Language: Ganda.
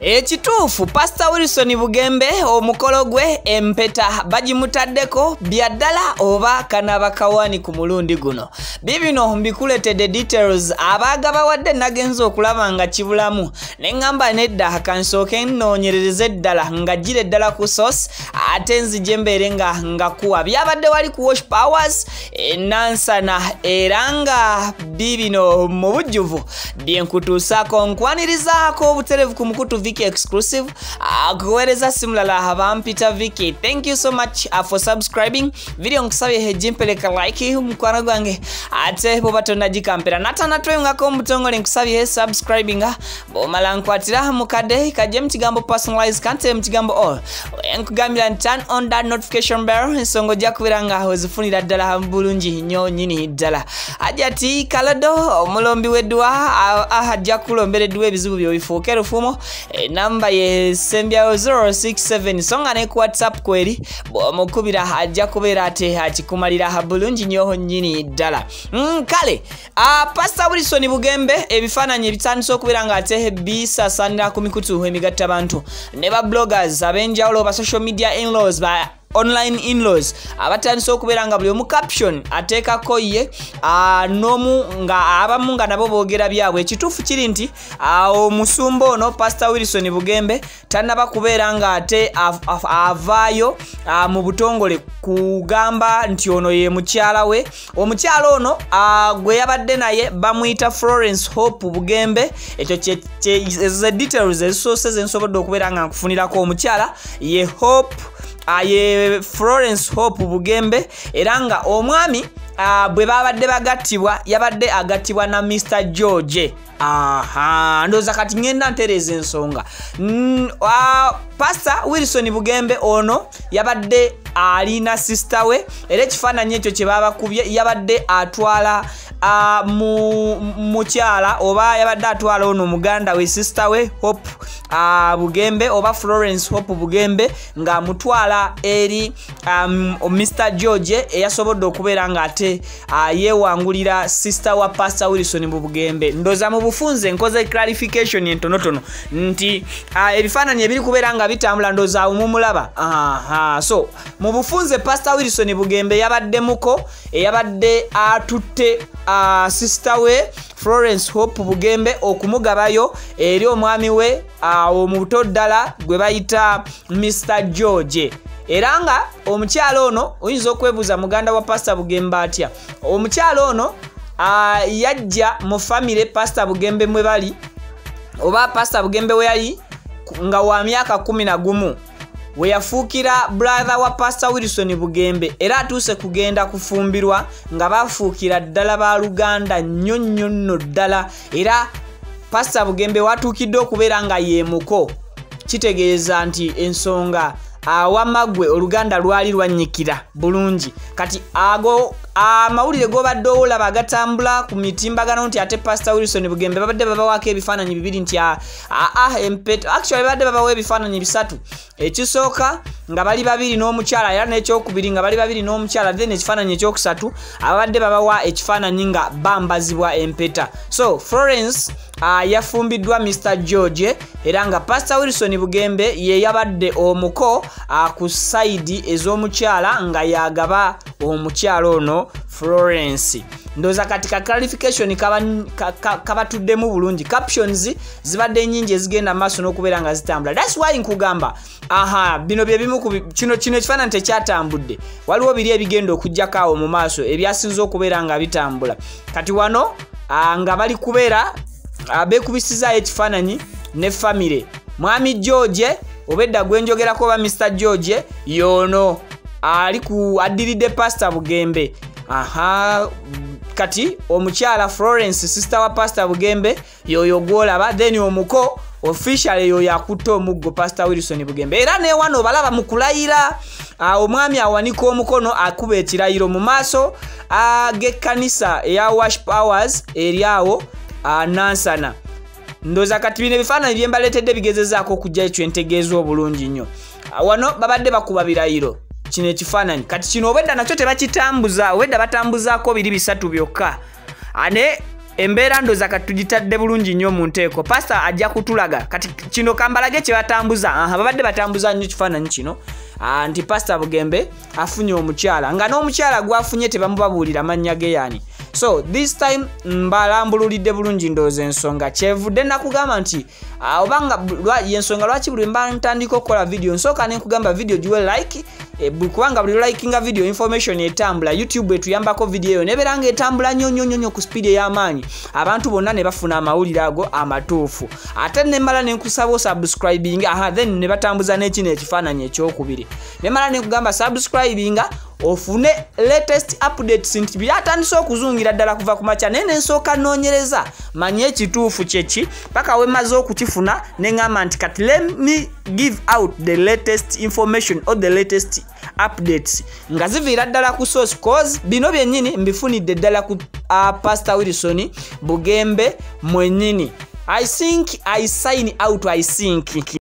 Ekituufu Pastor Wilson Bugembe omukolo gwe empeta bagimutaddeko byaddala oba kanaba kawani ku mulundi guno. Bibino mbikuletedde details abagaba wadde nagenza okulaba nga kibulamu nengamba nedda kansooke nnoonyerereze ddala nga gire ddala ku source ate nzije mbeere nga kuwa byabadde wali ku Wash Powers Enansana era nga bibino mu bujjuvu byenkutuusaako nkwanirizaako obuterevu ku mukutu Viki exclusive kuwereza simulala habampita Viki. Thank you so much for subscribing. Video nkusabye hejimpeleka like mukwana gwange ate bobatonda jikampera natana twengako mutongole nkusabye subscribing bomala nkwatira mukade kaje mkigambo personalized content mkigambo all enkugambira turn on that notification bell ensongo jakubiranga ozifunira ddala bulungi nnyo nyini ddala ajati kalado omulombi wedwa ajja kulomberedwa ebizibu byobifuukero fumo namba ye sembya 067 songa ne ku WhatsApp kweri bomukubira ajja kubeera ate akikumalira bulungi nnyo nyini ddala kale Pastor Wilson Bugembe ebifaananyi ebitandise okubeera nga ate bisasanira ku mikutu emigatta abantu ne ba bloggers abenjawulo ba social media in-laws ba online in-laws abatandise okubeera nga buli omu caption ateekako ye nomu nga abamu nga nabo boogera byabwe. Ekituufu kiri nti omusumba ono Pastor Wilson Bugembe tannaba kubeera nga ate avaayo mu butongole kugamba nti ono ye mukyala we. Omukyala ono gwe yabadde naye bamuyita Frolence Bugembe. Ekyo ze details ezisoose ze nsobodde okubeera nga nkufunirako. Omukyala ye Hope aye Frolence Bugembe era nga omwami bwe babadde bagattibwa yabadde agattibwa na Mr. George. Ndoza kati ngenda ntereza ensonga. Pastor Wilson Bugembe ono yabadde alina sister we era ekifaananyi ekyo kye babakubye yabadde atwala mukyala oba yabadde atwala ono muganda we sister we Hope Bugembe oba Frolence Bugembe nga amutwala eri Mr. George eyasobodde okubeera nga ate yewangulira sister wa Pastor Wilson Bugembe. Ndoza mu bufunze nkoze clarification entonotono nti ebifaananyi ebiri kubeera nga bitambula ndoza umumulaba. So mu bufunze Pastor Wilson Bugembe yabadde muko eyabadde atutte sister we Frolence Bugembe okumugabayo eri omwami we mu buto ddala gwe bayita Mr. George. Era nga omukyala ono oyinza okwebuuza muganda wa Pastor Bugembe atya. Omukyala ono yajja mu family Pastor Bugembe mwe bali oba Pastor Bugembe we yali nga wa myaka 11 we yafuukira brother wa Pastor Wilson Bugembe era atuuse kugenda kufumbirwa nga bafuukira ddala ba Luganda nnyo ddala era Pastor Bugembe watuukidde okubeera nga yemuko. Kitegeeza nti ensonga wamagwe oluganda lwali lwanyikira bulungi. Kati ago amawulire gobadde olaba agatambula ku mitimbagano nti ate Pastor Wilson Bugembe babadde babawaako ebifaananyi bibiri nti empeta actually babadde babawa ebifaananyi bisatu. Ekisooka nga bali babiri n'omukyala era n'ekyokubiri nga bali babiri n'omukyala then ekifaananyi ekyokusatu abadde babawa ekifaananyi nga bambazibwa empeta. So Frolence yafumbiddwa Mr. George era nga Pastor Wilson Bugembe ye yabadde omuko ku side ez'omukyala nga yagaba omukyala ono Frolence. Ndoza katika clarification kabatuddemu bulungi. Captions zibadde nyingi ezigenda maaso n'okubeera nga zitambula. That's why nkugamba bino bye bimu ku kino ekifaananyi tekyatambudde. Waliwo biri ebigenda okujjako awo mu maaso ebyasinze okubeera nga bitambula. Kati wano nga bali kubeera beekubisizaayo ekifaananyi ne family. Mwami George obedda gwenjogerako ba Mr. George yono ali ku addiridde Pastor Bugembe. Kati omukyala Frolence sister wa Pastor Bugembe yoyo gwolaba then omuko officially yoyo akutte omuggo Pastor Wilson Bugembe. Era ne wano balaba mu kulayira omwami awanika omukono akuba ekirayiro mu maaso g'ekkanisa eya Wash Powers eryawo Enansana. Ndoza kati bino ebifaananyi bye mbaleetedde bigezezaako okujja ekyo entegeeza obulungi nnyo. Wano babadde bakuba birayiro kino ekifaananyi kati kino obwedda nakyo tebakitambuza obwedda batambuzaako 2-3 byokka ane embeera ndoza kati tugitadde bulungi nnyo mu nteeko pasita ajja kutulaga kati kino kambalage kye batambuza babadde batambuza nnyo kifaananyi kino nti pasita Bugembe afunye omukyala nga n'omukyala gwafunye tebamubabuulira mannya ge yaani so this time mbalambululidde bulungi ndowooza ensonga kyevudde nakugamba nti obanga yensonga lwaki buli mba ntandika okukola video nsooka nenkugamba video giwe like kubanga buli likinga video information etambula YouTube etuyambako video eyo nebeera nga etambula nnyo ku speed ey'amaanyi abantu bonna ne bafuna amawulire ago amatuufu ate nemmala nenkusaba osubscribing then ne batambuza n'ekino ekifaananyi ekyokubiri nemmala nenkugamba subscribinga ofune latest updates nti byatandise okuzungira ddala kuva ku makya naye nensooka nnoonyereza manye ekituufu kyeki paka we maze okukifuna neŋŋamba nti kati let me give out the latest information or the latest updates nga ziviira ddala ku source cause bino byennyini mbifunidde ddala ku Pastor Wilson Bugembe mwennyini I think I sign out I think